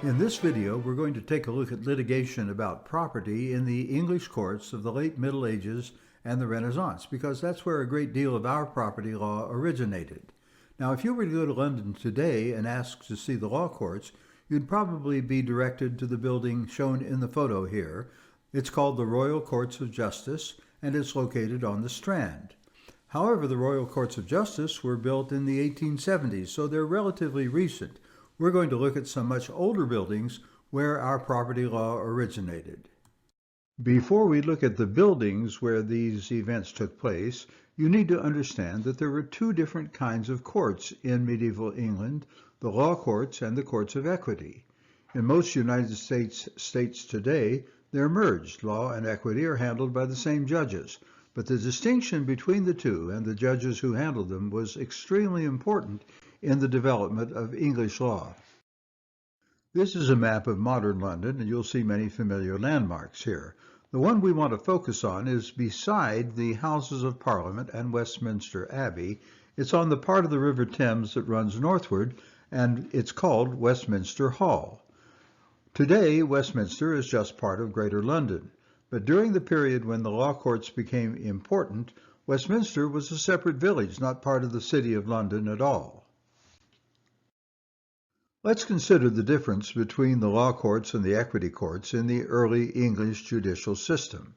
In this video, we're going to take a look at litigation about property in the English courts of the late Middle Ages and the Renaissance, because that's where a great deal of our property law originated. Now, if you were to go to London today and ask to see the law courts, you'd probably be directed to the building shown in the photo here. It's called the Royal Courts of Justice, and it's located on the Strand. However, the Royal Courts of Justice were built in the 1870s, so they're relatively recent. We're going to look at some much older buildings where our property law originated. Before we look at the buildings where these events took place, you need to understand that there were two different kinds of courts in medieval England, the law courts and the courts of equity. In most United States today, they're merged. Law and equity are handled by the same judges, but the distinction between the two and the judges who handled them was extremely important in the development of English law. This is a map of modern London, and you'll see many familiar landmarks here. The one we want to focus on is beside the Houses of Parliament and Westminster Abbey. It's on the part of the River Thames that runs northward, and it's called Westminster Hall. Today, Westminster is just part of Greater London, but during the period when the law courts became important, Westminster was a separate village, not part of the City of London at all. Let's consider the difference between the law courts and the equity courts in the early English judicial system.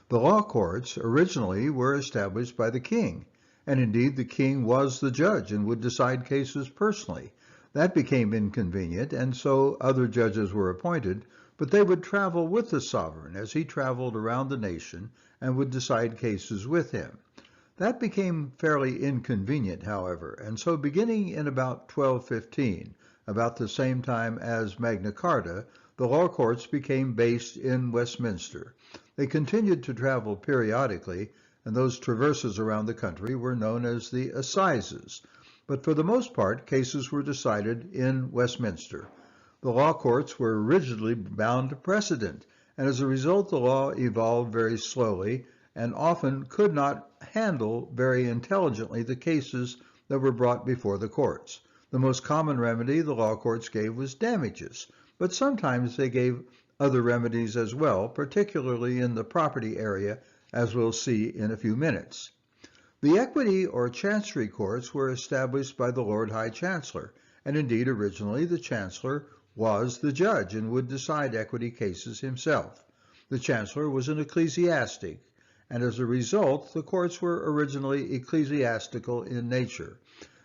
The law courts originally were established by the king, and indeed the king was the judge and would decide cases personally. That became inconvenient, and so other judges were appointed, but they would travel with the sovereign as he traveled around the nation and would decide cases with him. That became fairly inconvenient, however, and so beginning in about 1215, about the same time as Magna Carta, the law courts became based in Westminster. They continued to travel periodically, and those traverses around the country were known as the assizes. But for the most part, cases were decided in Westminster. The law courts were rigidly bound to precedent, and as a result, the law evolved very slowly and often could not handle very intelligently the cases that were brought before the courts. The most common remedy the law courts gave was damages, but sometimes they gave other remedies as well, particularly in the property area, as we'll see in a few minutes. The equity or chancery courts were established by the Lord High Chancellor, and indeed originally the Chancellor was the judge and would decide equity cases himself. The Chancellor was an ecclesiastic, and as a result, the courts were originally ecclesiastical in nature.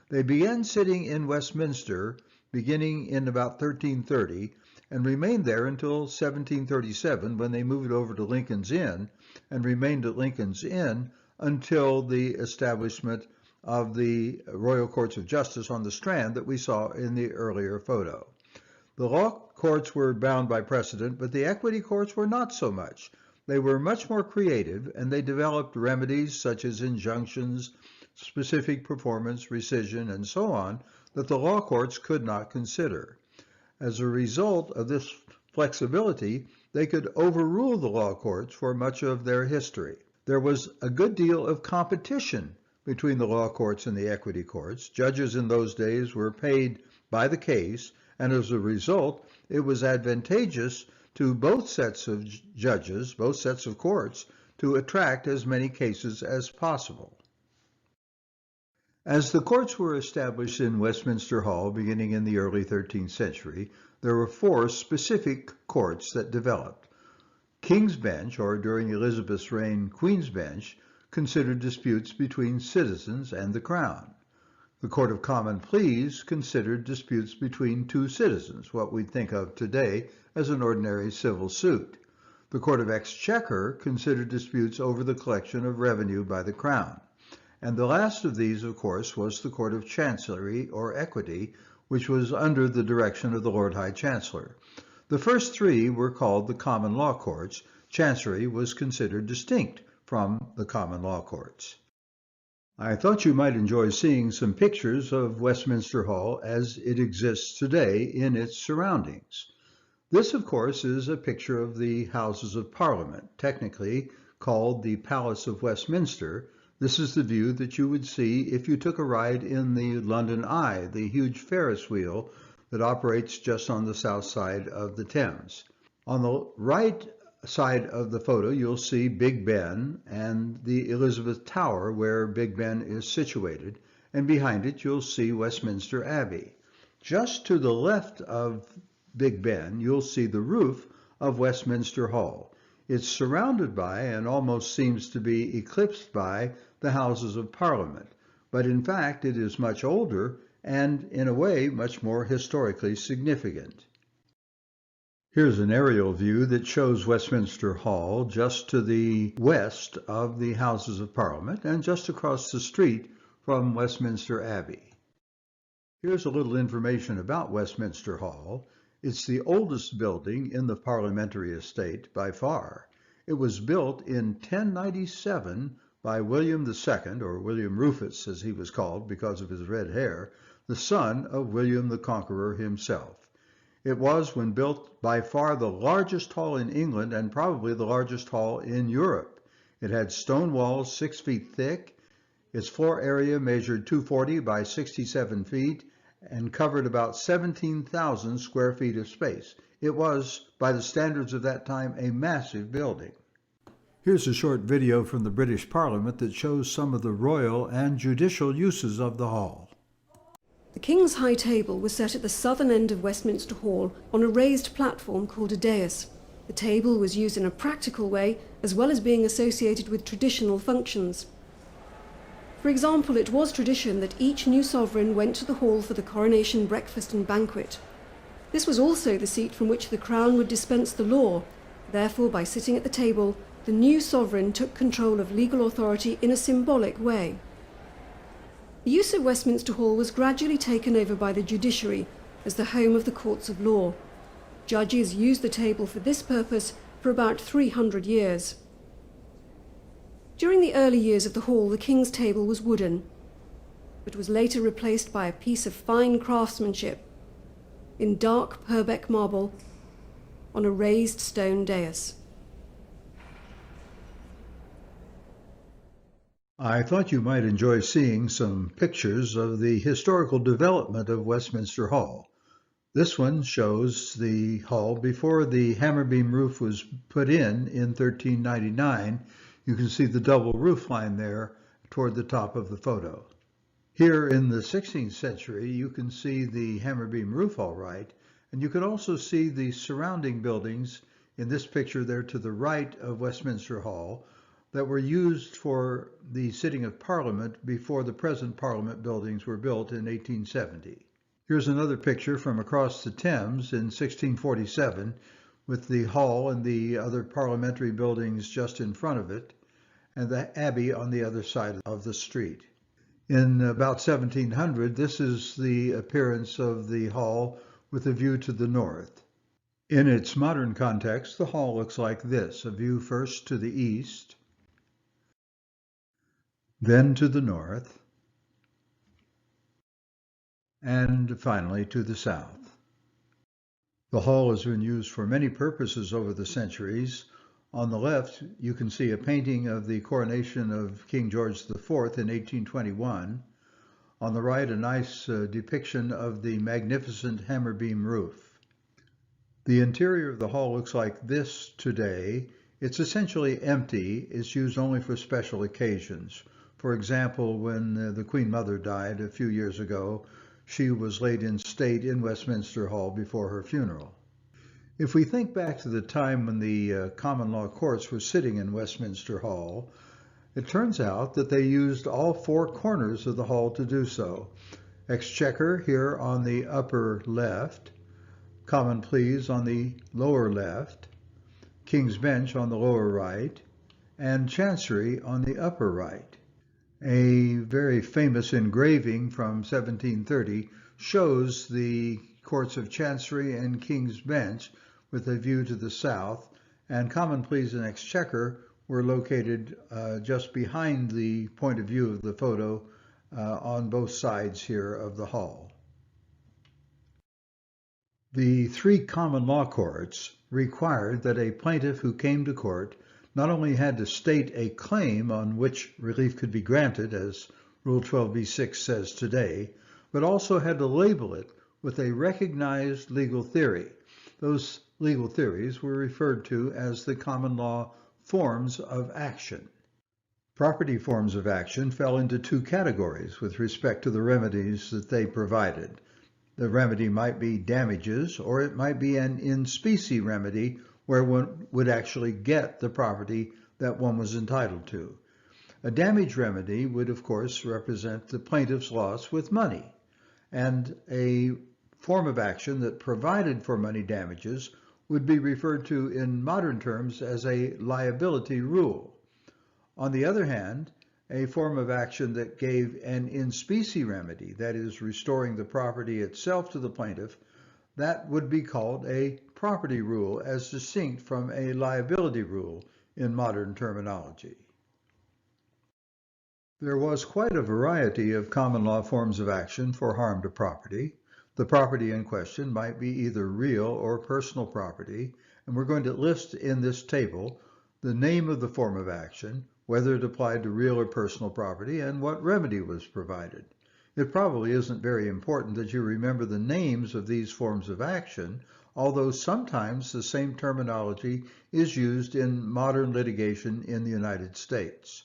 They began sitting in Westminster beginning in about 1330 and remained there until 1737 when they moved over to Lincoln's Inn and remained at Lincoln's Inn until the establishment of the Royal Courts of Justice on the Strand that we saw in the earlier photo. The law courts were bound by precedent, but the equity courts were not so much. They were much more creative, and they developed remedies such as injunctions, specific performance, rescission, and so on, that the law courts could not consider. As a result of this flexibility, they could overrule the law courts for much of their history. There was a good deal of competition between the law courts and the equity courts. Judges in those days were paid by the case, and as a result, it was advantageous to both sets of judges, both sets of courts, to attract as many cases as possible. As the courts were established in Westminster Hall beginning in the early 13th century, there were four specific courts that developed. King's Bench, or during Elizabeth's reign, Queen's Bench, considered disputes between citizens and the Crown. The Court of Common Pleas considered disputes between two citizens, what we'd think of today as an ordinary civil suit. The Court of Exchequer considered disputes over the collection of revenue by the Crown. And the last of these, of course, was the Court of Chancery, or Equity, which was under the direction of the Lord High Chancellor. The first three were called the common law courts. Chancery was considered distinct from the common law courts. I thought you might enjoy seeing some pictures of Westminster Hall as it exists today in its surroundings. This, of course, is a picture of the Houses of Parliament, technically called the Palace of Westminster. This is the view that you would see if you took a ride in the London Eye, the huge Ferris wheel that operates just on the south side of the Thames. On the right side of the photo, you'll see Big Ben and the Elizabeth Tower where Big Ben is situated, and behind it you'll see Westminster Abbey. Just to the left of Big Ben, you'll see the roof of Westminster Hall. It's surrounded by and almost seems to be eclipsed by the Houses of Parliament, but in fact it is much older and in a way much more historically significant. Here's an aerial view that shows Westminster Hall just to the west of the Houses of Parliament and just across the street from Westminster Abbey. Here's a little information about Westminster Hall. It's the oldest building in the parliamentary estate by far. It was built in 1097 by William II, or William Rufus as he was called because of his red hair, the son of William the Conqueror himself. It was, when built, by far the largest hall in England and probably the largest hall in Europe. It had stone walls 6 feet thick. Its floor area measured 240 by 67 feet and covered about 17,000 square feet of space. It was, by the standards of that time, a massive building. Here's a short video from the British Parliament that shows some of the royal and judicial uses of the hall. The King's High Table was set at the southern end of Westminster Hall on a raised platform called a dais. The table was used in a practical way as well as being associated with traditional functions. For example, it was tradition that each new sovereign went to the hall for the coronation breakfast and banquet. This was also the seat from which the Crown would dispense the law. Therefore, by sitting at the table, the new sovereign took control of legal authority in a symbolic way. The use of Westminster Hall was gradually taken over by the judiciary as the home of the courts of law. Judges used the table for this purpose for about 300 years. During the early years of the hall, the King's table was wooden, but was later replaced by a piece of fine craftsmanship in dark Purbeck marble on a raised stone dais. I thought you might enjoy seeing some pictures of the historical development of Westminster Hall. This one shows the hall before the hammer beam roof was put in 1399. You can see the double roof line there toward the top of the photo. Here in the 16th century, you can see the hammer beam roof all right, and you can also see the surrounding buildings in this picture there to the right of Westminster Hall, that were used for the sitting of Parliament before the present Parliament buildings were built in 1870. Here's another picture from across the Thames in 1647 with the hall and the other parliamentary buildings just in front of it and the abbey on the other side of the street. In about 1700, this is the appearance of the hall with a view to the north. In its modern context, the hall looks like this: a view first to the east, then to the north, and finally to the south. The hall has been used for many purposes over the centuries. On the left, you can see a painting of the coronation of King George IV in 1821. On the right, a nice depiction of the magnificent hammer beam roof. The interior of the hall looks like this today. It's essentially empty. It's used only for special occasions. For example, when the Queen Mother died a few years ago, she was laid in state in Westminster Hall before her funeral. If we think back to the time when the common law courts were sitting in Westminster Hall, it turns out that they used all four corners of the hall to do so. Exchequer here on the upper left, Common Pleas on the lower left, King's Bench on the lower right, and Chancery on the upper right. A very famous engraving from 1730 shows the courts of Chancery and King's Bench with a view to the south, and Common Pleas and Exchequer were located just behind the point of view of the photo on both sides here of the hall. The three common law courts required that a plaintiff who came to court not only had to state a claim on which relief could be granted, as Rule 12b-6 says today, but also had to label it with a recognized legal theory. Those legal theories were referred to as the common law forms of action. Property forms of action fell into two categories with respect to the remedies that they provided. The remedy might be damages, or it might be an in specie remedy where one would actually get the property that one was entitled to. A damage remedy would, of course, represent the plaintiff's loss with money, and a form of action that provided for money damages would be referred to in modern terms as a liability rule. On the other hand, a form of action that gave an in specie remedy, that is, restoring the property itself to the plaintiff, that would be called a property rule as distinct from a liability rule in modern terminology. There was quite a variety of common law forms of action for harm to property. The property in question might be either real or personal property, and we're going to list in this table the name of the form of action, whether it applied to real or personal property, and what remedy was provided. It probably isn't very important that you remember the names of these forms of action, although sometimes the same terminology is used in modern litigation in the United States.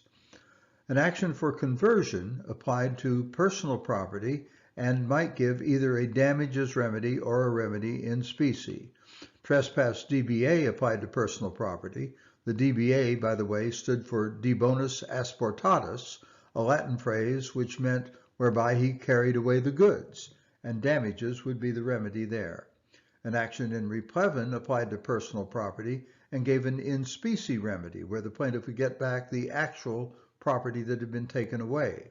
An action for conversion applied to personal property and might give either a damages remedy or a remedy in specie. Trespass DBA applied to personal property. The DBA, by the way, stood for de bonus asportatus, a Latin phrase which meant whereby he carried away the goods, and damages would be the remedy there. An action in replevin applied to personal property and gave an in specie remedy, where the plaintiff would get back the actual property that had been taken away.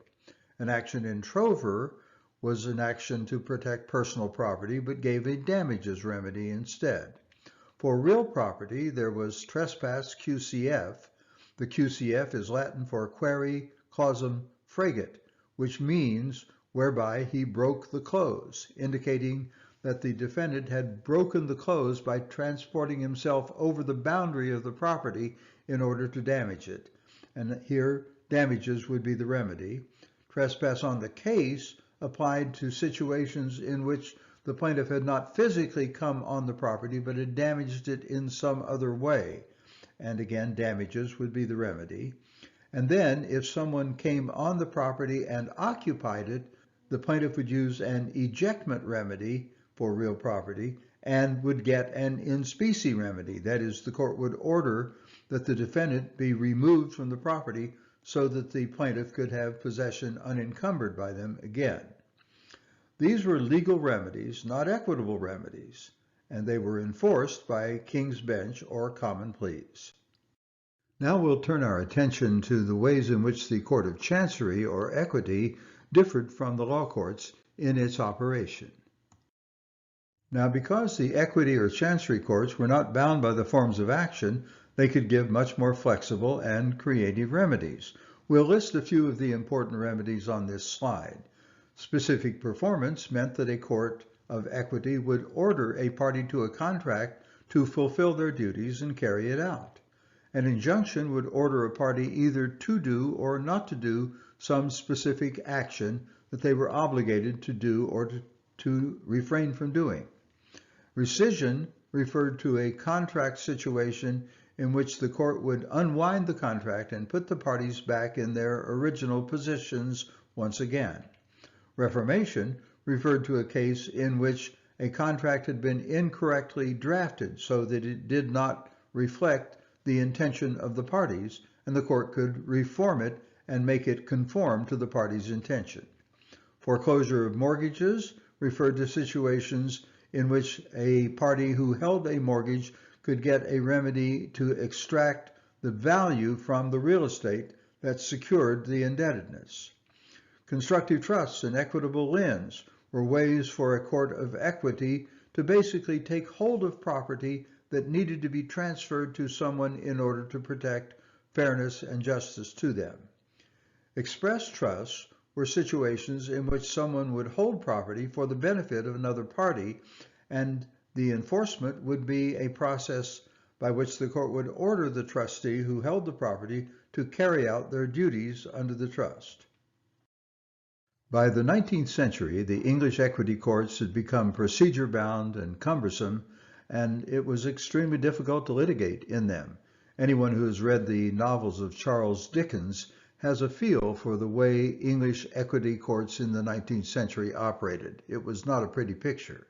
An action in trover was an action to protect personal property, but gave a damages remedy instead. For real property, there was trespass QCF. The QCF is Latin for quaere clausum fregit, which means whereby he broke the close, indicating that the defendant had broken the close by transporting himself over the boundary of the property in order to damage it. And here, damages would be the remedy. Trespass on the case applied to situations in which the plaintiff had not physically come on the property, but had damaged it in some other way. And again, damages would be the remedy. And then, if someone came on the property and occupied it, the plaintiff would use an ejectment remedy for real property and would get an in specie remedy. That is, the court would order that the defendant be removed from the property so that the plaintiff could have possession unencumbered by them again. These were legal remedies, not equitable remedies, and they were enforced by King's Bench or common pleas. Now we'll turn our attention to the ways in which the Court of Chancery or equity differed from the law courts in its operation. Now, because the equity or chancery courts were not bound by the forms of action, they could give much more flexible and creative remedies. We'll list a few of the important remedies on this slide. Specific performance meant that a court of equity would order a party to a contract to fulfill their duties and carry it out. An injunction would order a party either to do or not to do some specific action that they were obligated to do or to refrain from doing. Rescission referred to a contract situation in which the court would unwind the contract and put the parties back in their original positions once again. Reformation referred to a case in which a contract had been incorrectly drafted so that it did not reflect the intention of the parties, and the court could reform it and make it conform to the parties' intention. Foreclosure of mortgages referred to situations in which a party who held a mortgage could get a remedy to extract the value from the real estate that secured the indebtedness. Constructive trusts and equitable liens were ways for a court of equity to basically take hold of property that needed to be transferred to someone in order to protect fairness and justice to them. Express trusts were situations in which someone would hold property for the benefit of another party, and the enforcement would be a process by which the court would order the trustee who held the property to carry out their duties under the trust. By the 19th century, the English equity courts had become procedure-bound and cumbersome, and it was extremely difficult to litigate in them. Anyone who has read the novels of Charles Dickens has a feel for the way English equity courts in the 19th century operated. It was not a pretty picture.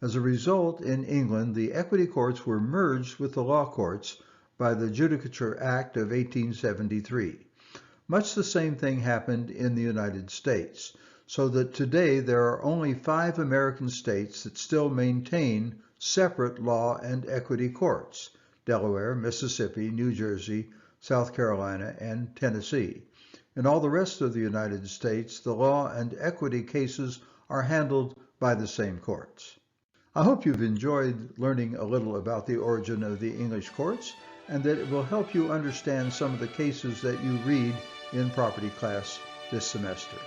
As a result, in England, the equity courts were merged with the law courts by the Judicature Act of 1873. Much the same thing happened in the United States, so that today there are only 5 American states that still maintain separate law and equity courts: Delaware, Mississippi, New Jersey, South Carolina, and Tennessee. In all the rest of the United States, the law and equity cases are handled by the same courts. I hope you've enjoyed learning a little about the origin of the English courts, and that it will help you understand some of the cases that you read in property class this semester.